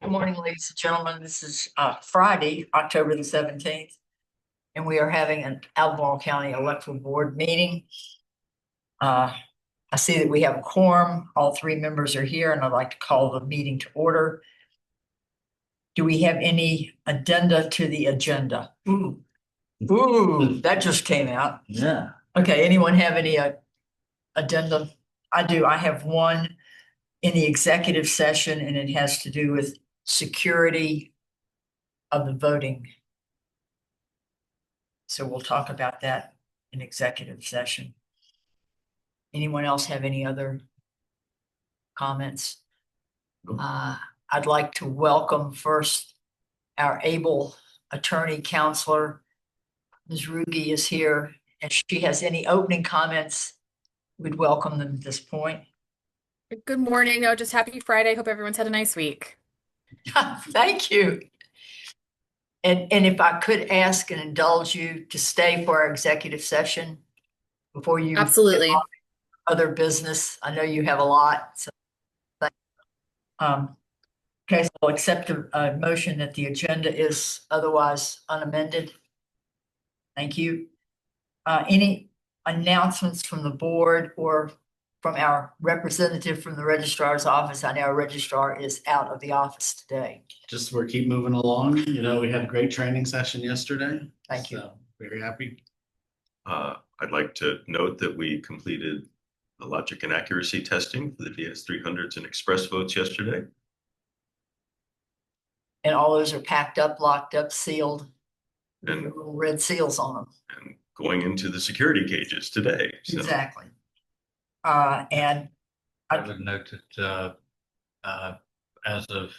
Good morning, ladies and gentlemen. This is Friday, October the 17th, and we are having an Albemarle County Electoral Board meeting. I see that we have a quorum. All three members are here, and I'd like to call the meeting to order. Do we have any addenda to the agenda? Ooh, that just came out. Yeah. Okay, anyone have any addenda? I do. I have one in the executive session, and it has to do with security of the voting. So we'll talk about that in executive session. Anyone else have any other comments? I'd like to welcome first our able attorney counselor. Ms. Ruge is here. If she has any opening comments, we'd welcome them at this point. Good morning. Oh, just happy Friday. Hope everyone's had a nice week. Thank you. And if I could ask and indulge you to stay for our executive session before you Absolutely. other business. I know you have a lot. So, okay, so I'll accept a motion that the agenda is otherwise unamended. Thank you. Any announcements from the board or from our representative from the registrar's office? I know our registrar is out of the office today. Just we're keep moving along. You know, we had a great training session yesterday. Thank you. So, very happy. I'd like to note that we completed the logic and accuracy testing for the DS300s and express votes yesterday. And all those are packed up, locked up, sealed, and little red seals on them. And going into the security cages today. So. Exactly. And I would note that as of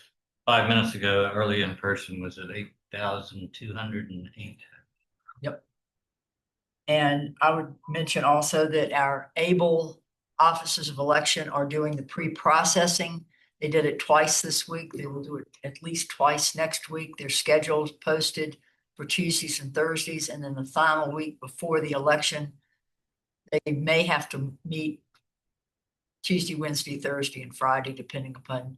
5 minutes ago, early in person was at 8,208. Yep. And I would mention also that our able officers of election are doing the pre-processing. They did it twice this week. They will do it at least twice next week. Their schedule is posted for Tuesdays and Thursdays. And then the final week before the election, they may have to meet Tuesday, Wednesday, Thursday, and Friday, depending upon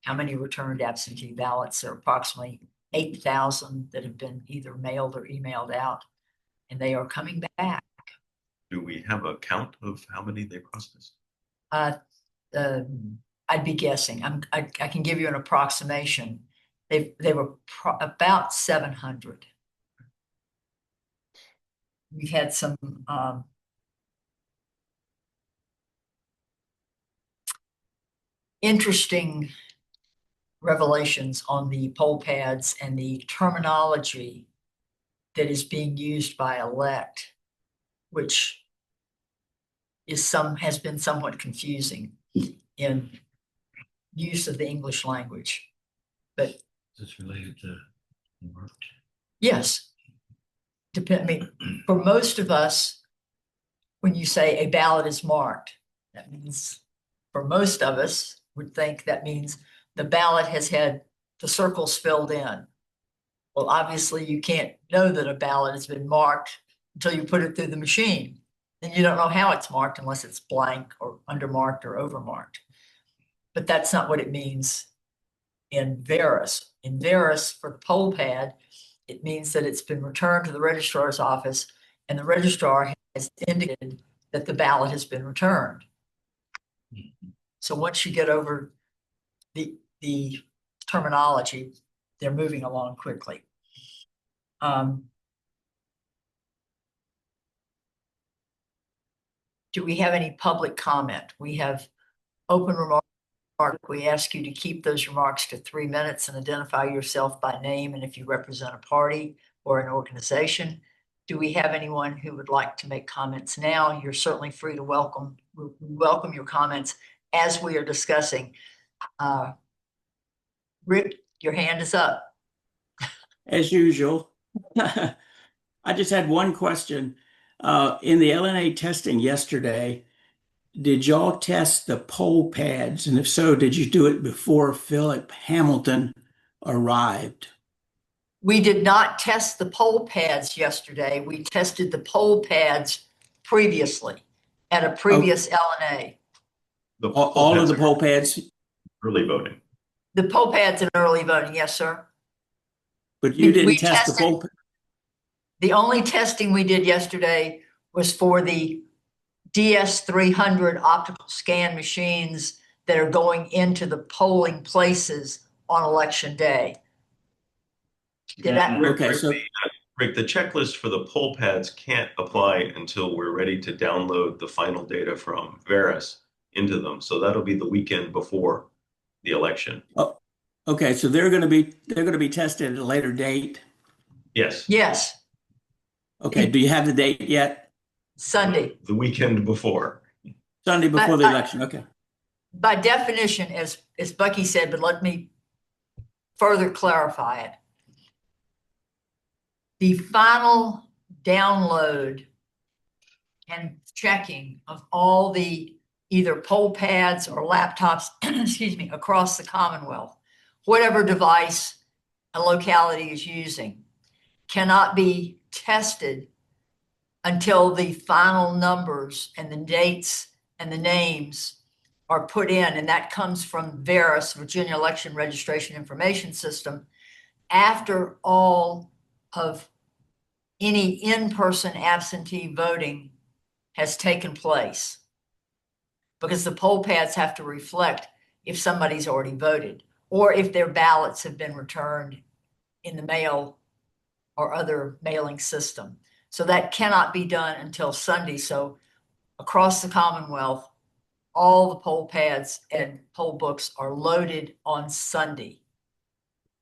how many returned absentee ballots. There are approximately 8,000 that have been either mailed or emailed out, and they are coming back. Do we have a count of how many they processed? I'd be guessing. I can give you an approximation. They were about 700. We've had some interesting revelations on the poll pads and the terminology that is being used by elect, which has been somewhat confusing in use of the English language. But is this related to work? Yes. I mean, for most of us, when you say a ballot is marked, that means for most of us would think that means the ballot has had the circles filled in. Well, obviously you can't know that a ballot has been marked until you put it through the machine. And you don't know how it's marked unless it's blank or undermarked or overmarked. But that's not what it means in Verus. In Verus, for the poll pad, it means that it's been returned to the registrar's office and the registrar has indicated that the ballot has been returned. So once you get over the terminology, they're moving along quickly. Do we have any public comment? We have open remarks. We ask you to keep those remarks to 3 minutes and identify yourself by name and if you represent a party or an organization. Do we have anyone who would like to make comments now? You're certainly free to welcome your comments as we are discussing. Rick, your hand is up. As usual. I just had one question. In the LNA testing yesterday, did y'all test the poll pads? And if so, did you do it before Philip Hamilton arrived? We did not test the poll pads yesterday. We tested the poll pads previously at a previous LNA. All of the poll pads, Early voting. The poll pads and early voting, yes, sir. but you We didn't test the tested- poll. The only testing we did yesterday was for the DS300 optical scan machines that are going into the polling places on election day. Did that, Rick, Okay, so Rick, the checklist for the poll pads can't apply until we're ready to download the final data from Veris into them. So that'll be the weekend before the election. okay, so they're going to be tested at a later date. Yes. yes, Okay, do you have the date yet? Sunday. The weekend before. Sunday before the But election. Okay. By definition, as Bucky said, but let me further clarify it. The final download and checking of all the either poll pads or laptops, excuse me, across the Commonwealth, whatever device a locality is using, cannot be tested until the final numbers and the dates and the names are put in. And that comes from Veris, Virginia Election Registration Information System, after all of any in-person absentee voting has taken place. Because the poll pads have to reflect if somebody's already voted or if their ballots have been returned in the mail or other mailing system. So that cannot be done until Sunday. So across the Commonwealth, all the poll pads and poll books are loaded on Sunday.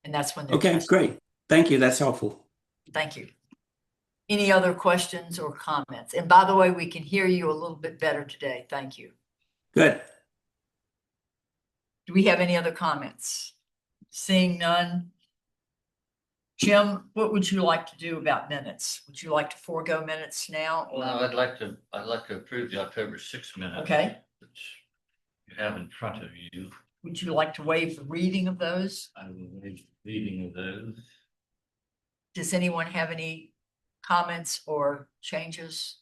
And that's when they're Okay, tested. great. Thank you. That's helpful. Thank you. Any other questions or comments? And by the way, we can hear you a little bit better today. Thank you. Good. Do we have any other comments? Seeing none. Jim, what would you like to do about minutes? Would you like to forego minutes now? Or- No, I'd like to approve the October 6th minutes. Okay. Which you have in front of you. Would you like to waive the reading of those? I will waive reading of those. Does anyone have any comments or changes?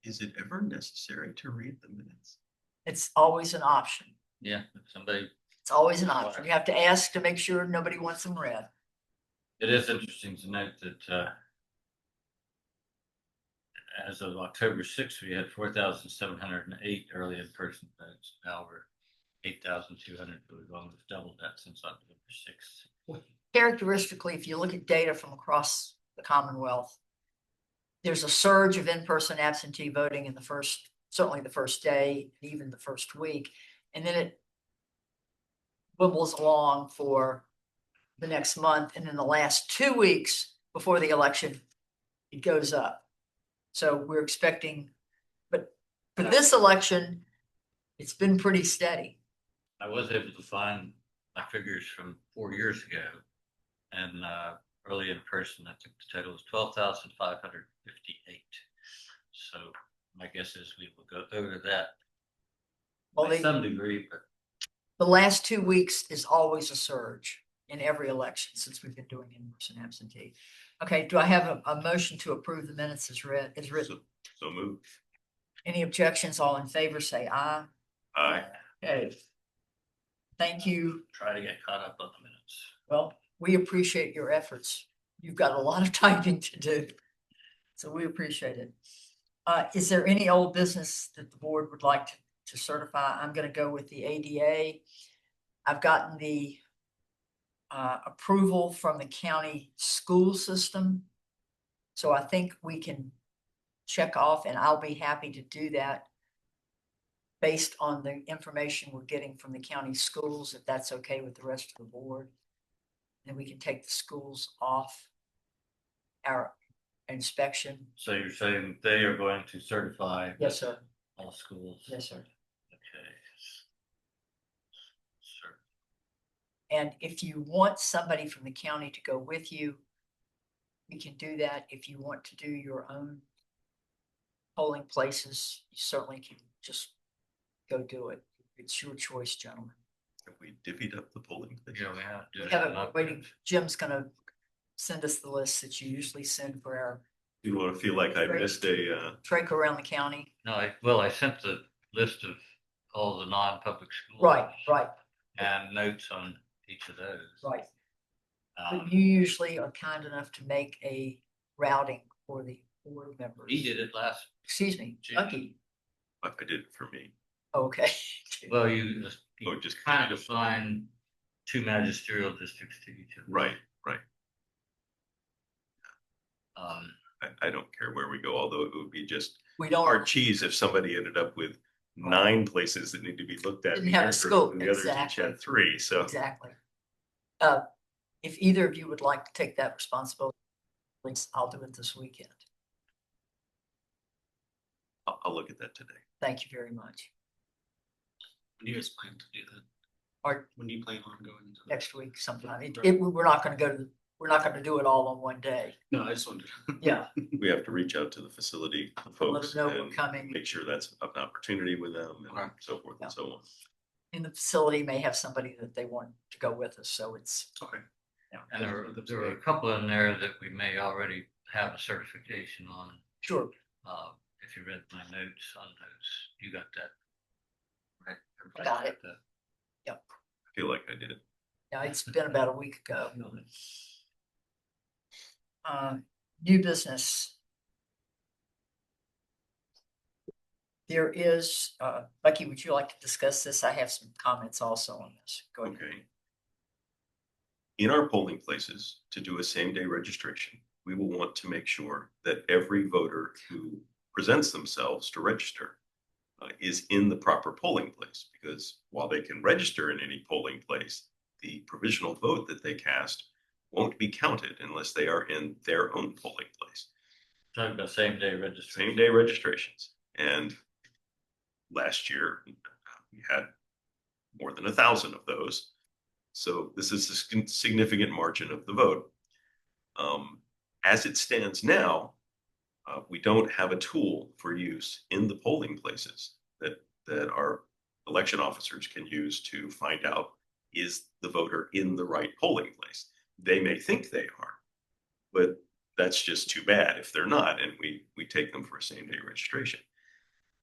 Is it ever necessary to read the minutes? It's always an option. Yeah, if somebody, It's always an option. You have to ask to make sure nobody wants them read. it is interesting to note that as of October 6th, we had 4,708 early in-person votes. Now we're 8,200. We've almost doubled that since October 6th. Characteristically, if you look at data from across the Commonwealth, there's a surge of in-person absentee voting in certainly the first day, even the first week, and then it wibbles along for the next month, and in the last 2 weeks before the election, it goes up. So we're expecting, but for this election, it's been pretty steady. I was able to find my figures from 4 years ago, and early in person, I think the total was 12,558. So my guess is we will go over that Well, to some degree, but the last 2 weeks is always a surge in every election since we've been doing in-person absentee. Okay, do I have a motion to approve the minutes as written? So move. Any objections? All in favor, say aye. Aye. Okay. Thank you. try to get caught up on the minutes. Well, we appreciate your efforts. You've got a lot of typing to do. So we appreciate it. Is there any old business that the board would like to certify? I'm going to go with the ADA. I've gotten the approval from the county school system. So I think we can check off, and I'll be happy to do that based on the information we're getting from the county schools, if that's okay with the rest of the board. And we can take the schools off our inspection. So you're saying they are going to certify Yes, sir. all schools? Yes, sir. Okay. Sure. And if you want somebody from the county to go with you, we can do that. If you want to do your own polling places, you certainly can just go do it. It's your choice, gentlemen. Have we divvied up the polling place? Yeah, we have to do We it. have waiting. Jim's gonna send us the list that you usually send for our You want to feel like I missed a, trek around the county. No, I sent the list of all the non-public schools. right, And notes on each of those. right. Um, But you usually are kind enough to make a routing for the board members. He did it last, Excuse me, Gee. Lucky. I did it for me. Okay. well, you just, Oh, you just- kind of define two magisterial districts to each other. Right. Um, I don't care where we go, although it would be just We don't. hard cheese if somebody ended up with 9 places that need to be looked at. Didn't in have a your group, scope, and the others each exactly. had 3, so. Exactly. If either of you would like to take that responsibility, please, I'll do it this weekend. I'll look at that today. Thank you very much. When do you guys plan to do that? Or When do you plan on going? to that? next week sometime. We're not gonna go to, we're not gonna do it all on one day. No, I just wondered. Yeah. We have to reach out to the facility Let folks them know we're and coming. make sure that's an opportunity with them and Okay. so forth Yeah. and so on. And the facility may have somebody that they want to go with us, so it's. Okay. and there were a couple in there that we may already have a certification on. Sure. If you read my notes on those, you got that. Right. I got it. That. I feel like I did it. Yeah, it's been about a week ago. New business. There is, Becky, would you like to discuss this? I have some comments also on this. Go ahead. Okay. In our polling places, to do a same-day registration, we will want to make sure that every voter who presents themselves to register is in the proper polling place, because while they can register in any polling place, the provisional vote that they cast won't be counted unless they are in their own polling place. Talking about same day registration. Same-day registrations. And last year, we had more than 1,000 of those. So this is a significant margin of the vote. As it stands now, we don't have a tool for use in the polling places that our election officers can use to find out, is the voter in the right polling place? They may think they are, but that's just too bad if they're not, and we take them for a same-day registration.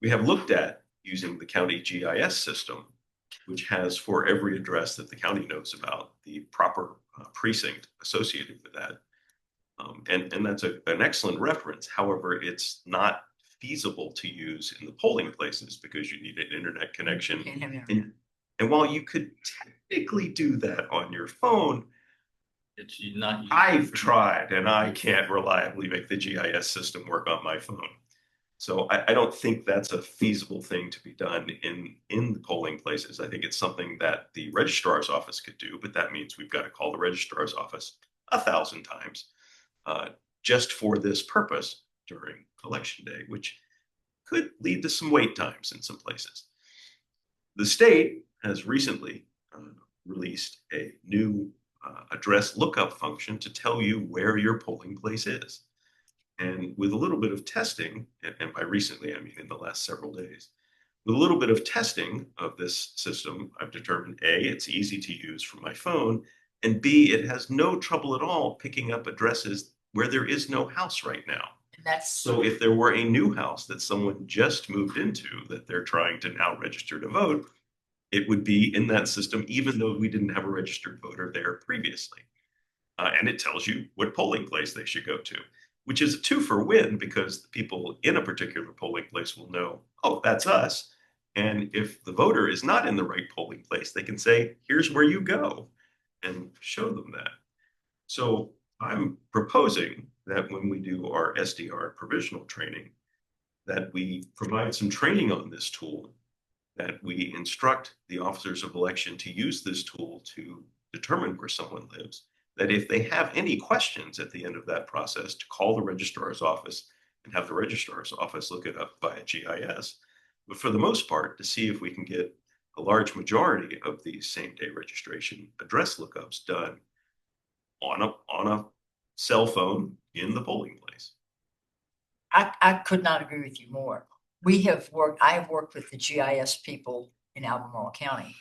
We have looked at using the county GIS system, which has for every address that the county knows about, the proper precinct associated with that. And that's an excellent reference. However, it's not feasible to use in the polling places because you need an internet connection. Can't have internet. And while you could technically do that on your phone, It's not. I've tried and I can't reliably make the GIS system work on my phone. So I don't think that's a feasible thing to be done in the polling places. I think it's something that the registrar's office could do, but that means we've got to call the registrar's office 1,000 times just for this purpose during election day, which could lead to some wait times in some places. The state has recently released a new address lookup function to tell you where your polling place is. And with a little bit of testing, and by recently, I mean in the last several days, with a little bit of testing of this system, I've determined A, it's easy to use from my phone, and B, it has no trouble at all picking up addresses where there is no house right now. And that's, So if there were a new house that someone just moved into that they're trying to now register to vote, it would be in that system, even though we didn't have a registered voter there previously. And it tells you what polling place they should go to, which is a 2-for-1 because the people in a particular polling place will know, oh, that's us. And if the voter is not in the right polling place, they can say, here's where you go, and show them that. So I'm proposing that when we do our SDR provisional training, that we provide some training on this tool, that we instruct the officers of election to use this tool to determine where someone lives, that if they have any questions at the end of that process, to call the registrar's office and have the registrar's office look it up via GIS. But for the most part, to see if we can get a large majority of these same-day registration address lookups done on a cell phone in the polling place. I could not agree with you more. I have worked with the GIS people in Albemarle County.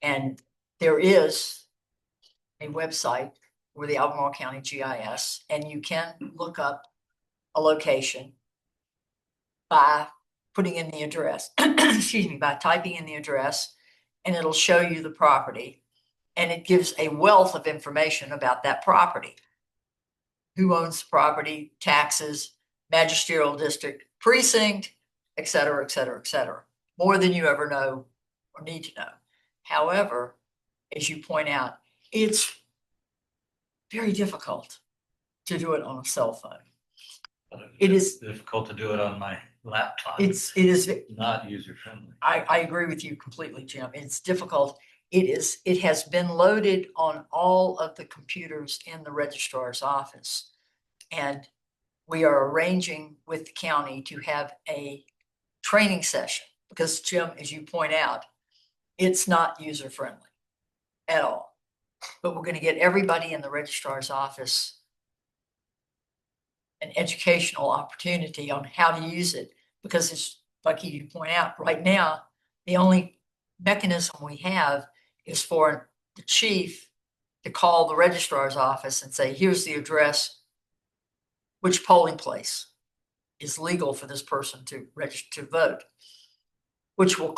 And there is a website for the Albemarle County GIS, and you can look up a location by putting in the address, excuse me, by typing in the address, and it'll show you the property. And it gives a wealth of information about that property. Who owns the property, taxes, magisterial district, precinct, et cetera, et cetera, et cetera. More than you ever know or need to know. However, as you point out, it's very difficult to do it on a cell phone. But It is- difficult to do it on my laptop. It is, Not user friendly. I agree with you completely, Jim. It's difficult. It has been loaded on all of the computers in the registrar's office. And we are arranging with the county to have a training session because, Jim, as you point out, it's not user friendly at all. But we're going to get everybody in the registrar's office an educational opportunity on how to use it, because it's like you point out right now, the only mechanism we have is for the chief to call the registrar's office and say, here's the address, which polling place is legal for this person to register to vote, which will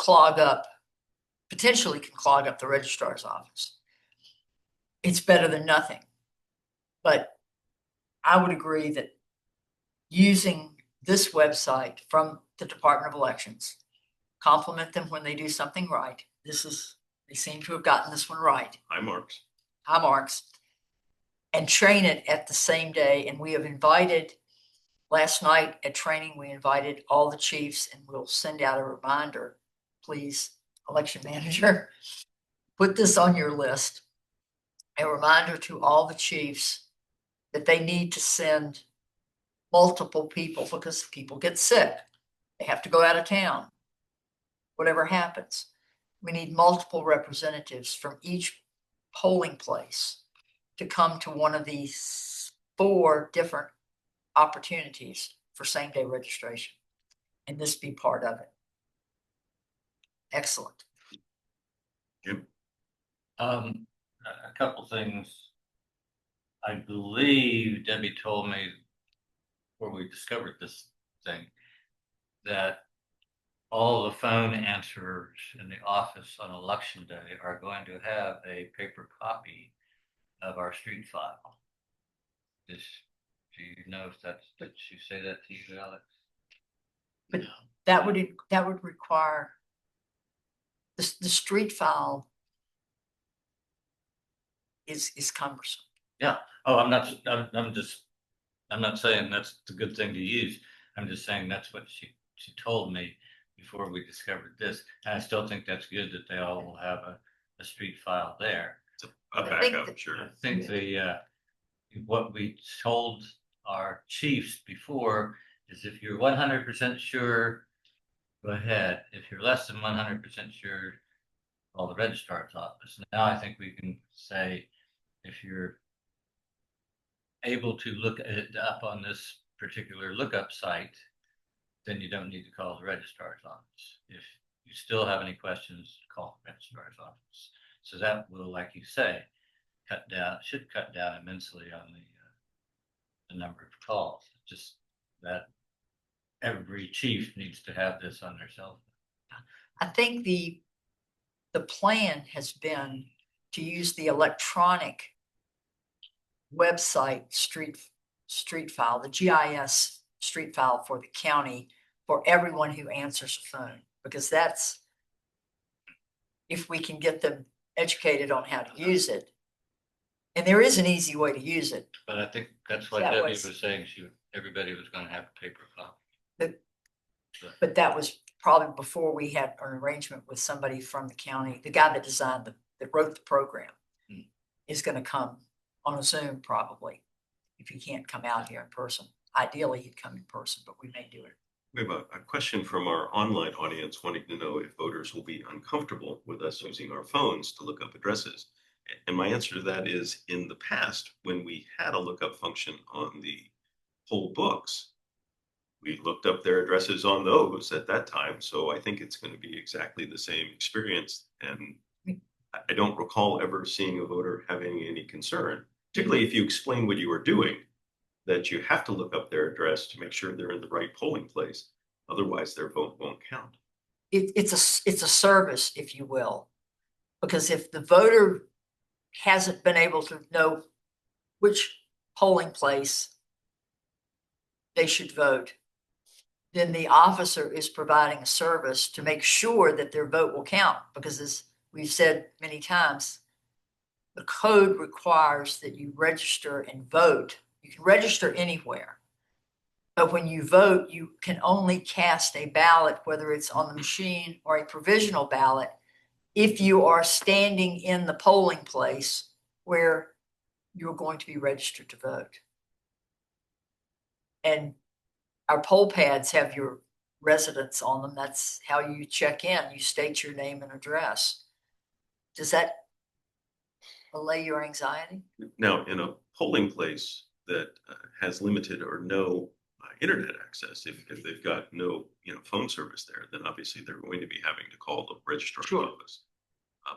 potentially can clog up the registrar's office. It's better than nothing. But I would agree that using this website from the Department of Elections, compliment them when they do something right. They seem to have gotten this one right. High marks. High marks. And train it at the same day. And we have invited, last night at training, we invited all the chiefs, and we'll send out a reminder, please, election manager, put this on your list. A reminder to all the chiefs that they need to send multiple people because people get sick. They have to go out of town. Whatever happens, we need multiple representatives from each polling place to come to one of these 4 different opportunities for same-day registration, and this be part of it. Excellent. Jim? A couple things. I believe Debbie told me before we discovered this thing that all the phone answerers in the office on election day are going to have a paper copy of our street file. Do you know if did she say that to you, Alex? But that would require the street file is cumbersome. Yeah. Oh, I'm not saying that's the good thing to use. I'm just saying that's what she told me before we discovered this. And I still think that's good that they all will have a street file there. It's a I think backup, that- sure. I think what we told our chiefs before is if you're 100% sure, go ahead. If you're less than 100% sure, call the registrar's office. Now I think we can say if you're able to look it up on this particular lookup site, then you don't need to call the registrar's office. If you still have any questions, call the registrar's office. So that will, like you say, should cut down immensely on the number of calls. Just that every chief needs to have this on their cell phone. I think the plan has been to use the electronic website street file, the GIS street file for the county, for everyone who answers the phone, because that's, if we can get them educated on how to use it. And there is an easy way to use it. But I think that's what That Debbie was- was saying. Everybody was going to have a paper copy. But that was probably before we had an arrangement with somebody from the county. The guy that that wrote the program is going to come on a Zoom probably, if he can't come out here in person. Ideally, he'd come in person, but we may do it. We have a question from our online audience wanting to know if voters will be uncomfortable with us using our phones to look up addresses. And my answer to that is, in the past, when we had a lookup function on the poll books, we looked up their addresses on those at that time. So I think it's going to be exactly the same experience. And I don't recall ever seeing a voter having any concern, particularly if you explain what you are doing, that you have to look up their address to make sure they're in the right polling place. Otherwise, their vote won't count. It's a service, if you will. Because if the voter hasn't been able to know which polling place they should vote, then the officer is providing a service to make sure that their vote will count. Because as we've said many times, the code requires that you register and vote. You can register anywhere. But when you vote, you can only cast a ballot, whether it's on the machine or a provisional ballot, if you are standing in the polling place where you're going to be registered to vote. And our poll pads have your residence on them. That's how you check in. You state your name and address. Does that allay your anxiety? Now, in a polling place that has limited or no internet access, if they've got no phone service there, then obviously they're going to be having to call the registrar's Sure. office.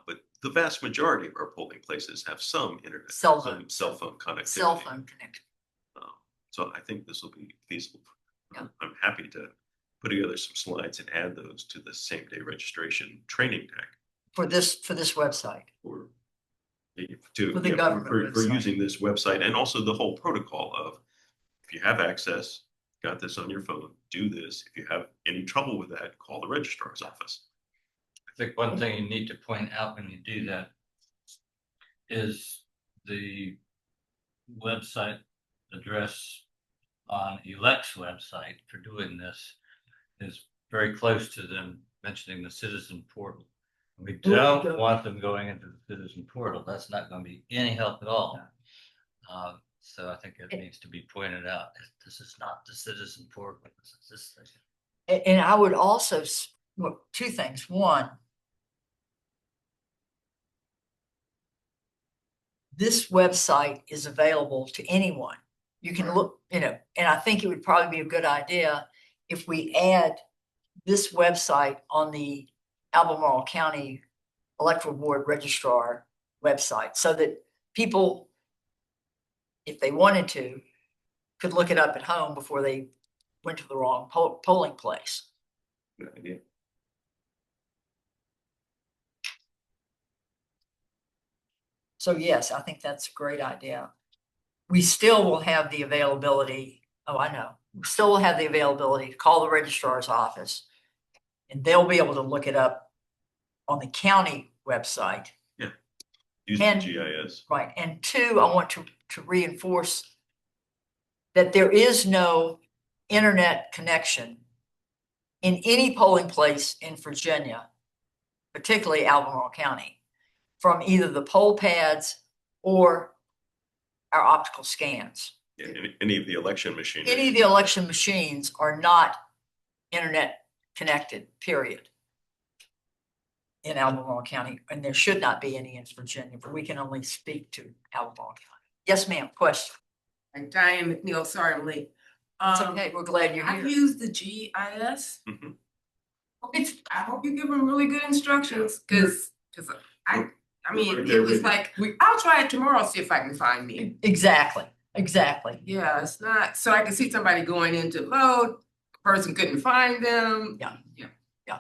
But the vast majority of our polling places have some internet, Cell some phone. cell phone connectivity. Cell phone connection. So I think this will be feasible. Yeah. I'm happy to put together some slides and add those to the same day registration training deck For this website. for For the government for website. using this website, and also the whole protocol of, if you have access, got this on your phone, do this. If you have any trouble with that, call the registrar's office. I think one thing you need to point out when you do that is the website address on Elect's website for doing this is very close to them mentioning the citizen portal. We don't want them going into the citizen portal. That's not going to be any help at all. So I think it needs to be pointed out. This is not the citizen portal. This is this thing. And I would also, well, two things. One, this website is available to anyone. You can look, and I think it would probably be a good idea if we add this website on the Albemarle County Electoral Board Registrar website, so that people, if they wanted to, could look it up at home before they went to the wrong polling place. Good idea. So yes, I think that's a great idea. We still will have the availability. Oh, I know. We still will have the availability to call the registrar's office, and they'll be able to look it up on the county website. Use And- the GIS. Right. And two, I want to reinforce that there is no internet connection in any polling place in Virginia, particularly Albemarle County, from either the poll pads or our optical scans. Yeah, any of the election machines. Any of the election machines are not internet connected, period, in Albemarle County, and there should not be any in Virginia, but we can only speak to Albemarle County. Yes, ma'am, question. I'm Diane McNeil, sorry I'm late. It's okay, we're glad you're I've here. used the GIS. Mhm. I hope you give them really good instructions, cause I mean, Right it there was with you. like, I'll try it tomorrow, see if I can find me. Exactly. Yeah, it's not, so I can see somebody going in to vote, person couldn't find them. Yeah.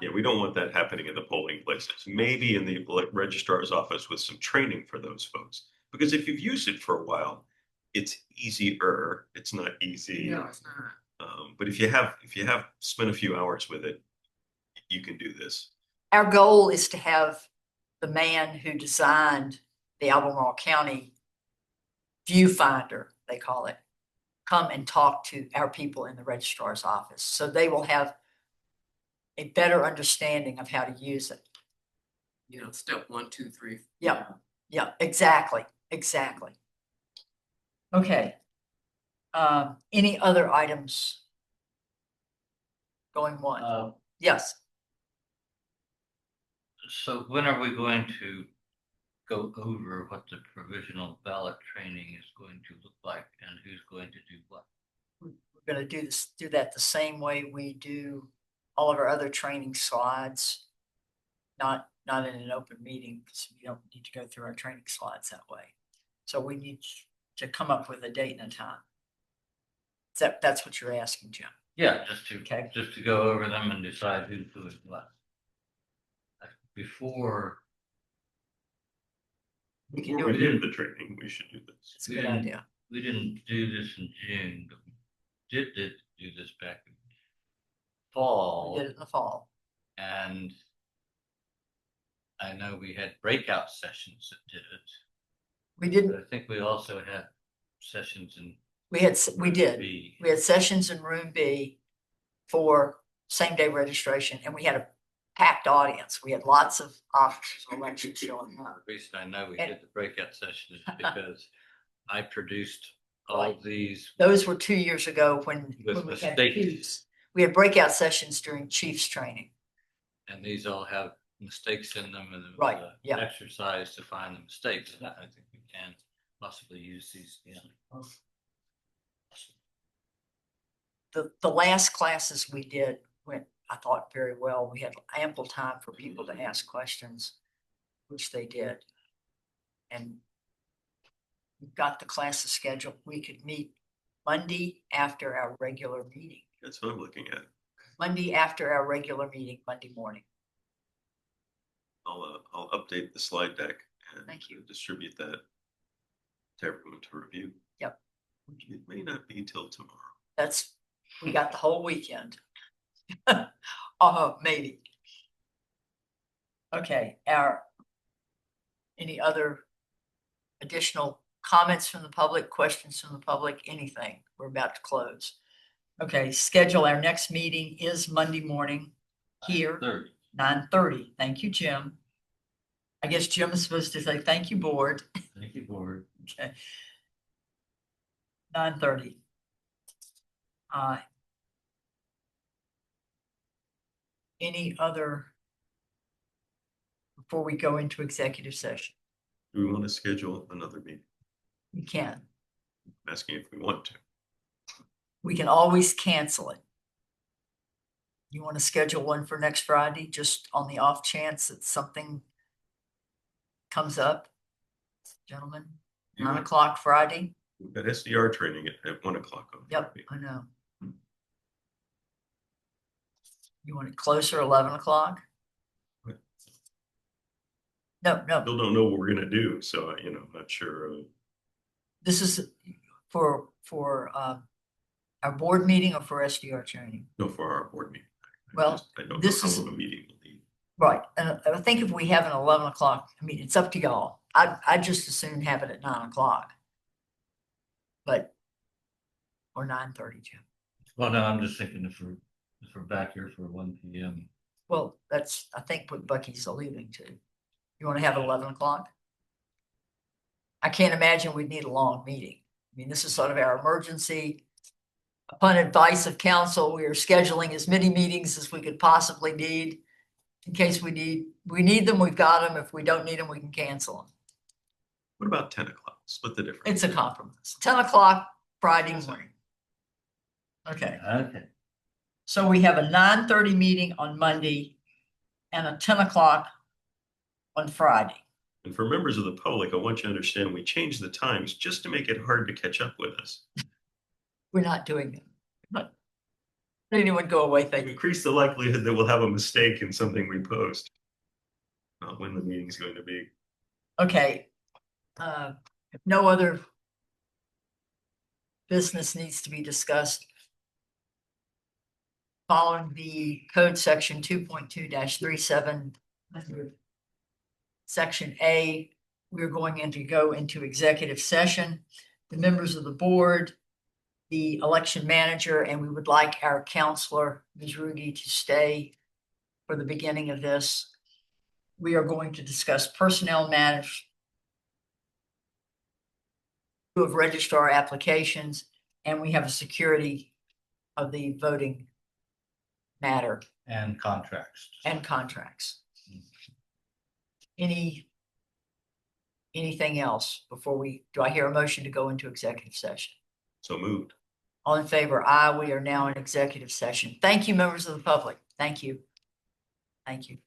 Yeah, we don't want that happening in the polling places. Maybe in the registrar's office with some training for those folks. Because if you've used it for a while, it's easier. It's not easy. No, it's not. But if you have spent a few hours with it, you can do this. Our goal is to have the man who designed the Albemarle County viewfinder, they call it, come and talk to our people in the registrar's office. So they will have a better understanding of how to use it. You know, step 1, 2, 3. Yeah, exactly. Okay. Any other items going on? Yes. So when are we going to go over what the provisional ballot training is going to look like and who's going to do what? We're going to do that the same way we do all of our other training slides, not in an open meeting, because we don't need to go through our training slides that way. So we need to come up with a date and a time. That's what you're asking, Jim. Yeah, Okay. just to go over them and decide who's doing what. Before, We can do Before we it. do the training, we should do this. It's a good idea. we didn't do this in June, but we did do this back in We fall. did it in the fall. And I know we had breakout sessions that did it, We but didn't, I think we also had sessions in we did. B. We had sessions in room B for same day registration, and we had a packed audience. We had lots of officers of election showing up. The reason I know we And- did the breakout session is because I produced all Right. of these Those were 2 years ago when with we had mistakes. chiefs. We had breakout sessions during chiefs training. And these all have mistakes in them, and it was Right, a yeah. exercise to find the mistakes. And I think we can possibly use these again. The last classes we did went, I thought, very well. We had ample time for people to ask questions, which they did. And we've got the classes scheduled. We could meet Monday after our regular meeting. That's what I'm looking at. Monday after our regular meeting, Monday morning. I'll update the slide deck and Thank you. distribute that to everyone to review. Yep. It may not be till tomorrow. We got the whole weekend. Maybe. Okay, any other additional comments from the public, questions from the public, anything? We're about to close. Okay, schedule. Our next meeting is Monday morning here, 30. 9:30. Thank you, Jim. I guess Jim is supposed to say, thank you, board. Thank you, board. Okay. 9:30. Any other, before we go into executive session? Do we want to schedule another meeting? We can. I'm asking if we want to. We can always cancel it. You want to schedule one for next Friday, just on the off chance that something comes up? Gentlemen, You 9 o'clock Friday? We've got SDR training at 1 o'clock on Yep, Friday. I know. You want it closer, 11 o'clock? What? No, Still don't know what we're gonna do, so I'm not sure. this is for our board meeting or for SDR training? No, for our board meeting. Well, I don't know this how is- long a meeting will be. Right, and I think if we have an 11 o'clock, I mean, it's up to y'all. I'd just as soon have it at 9 o'clock. But, or 9:30, Jim. Well, no, I'm just thinking if we're back here for 1 PM. Well, that's, I think, what Bucky's alluding to. You want to have it 11 o'clock? I can't imagine we'd need a long meeting. I mean, this is sort of our emergency. Upon advice of council, we are scheduling as many meetings as we could possibly need. In case we need them, we've got them. If we don't need them, we can cancel them. What about 10 o'clock? Split the difference. It's a compromise. 10 o'clock Friday morning. Okay, Okay. so we have a 9:30 meeting on Monday and a 10 o'clock on Friday. And for members of the public, I want you to understand, we changed the times just to make it hard to catch up with us. We're not doing it. But let anyone go away We thinking, increase the likelihood that we'll have a mistake in something we post. Not when the meeting's going to be. okay. If no other business needs to be discussed. Following the code section 2.2-3700. Section A, we're going to go into executive session. The members of the board, the election manager, and we would like our counselor, Ms. Rudy, to stay for the beginning of this. We are going to discuss personnel matters of registrar applications, and we have a security of the voting matter And contracts. and contracts. Anything else before do I hear a motion to go into executive session? So moved. All in favor? Aye. We are now in executive session. Thank you, members of the public. Thank you. Thank you.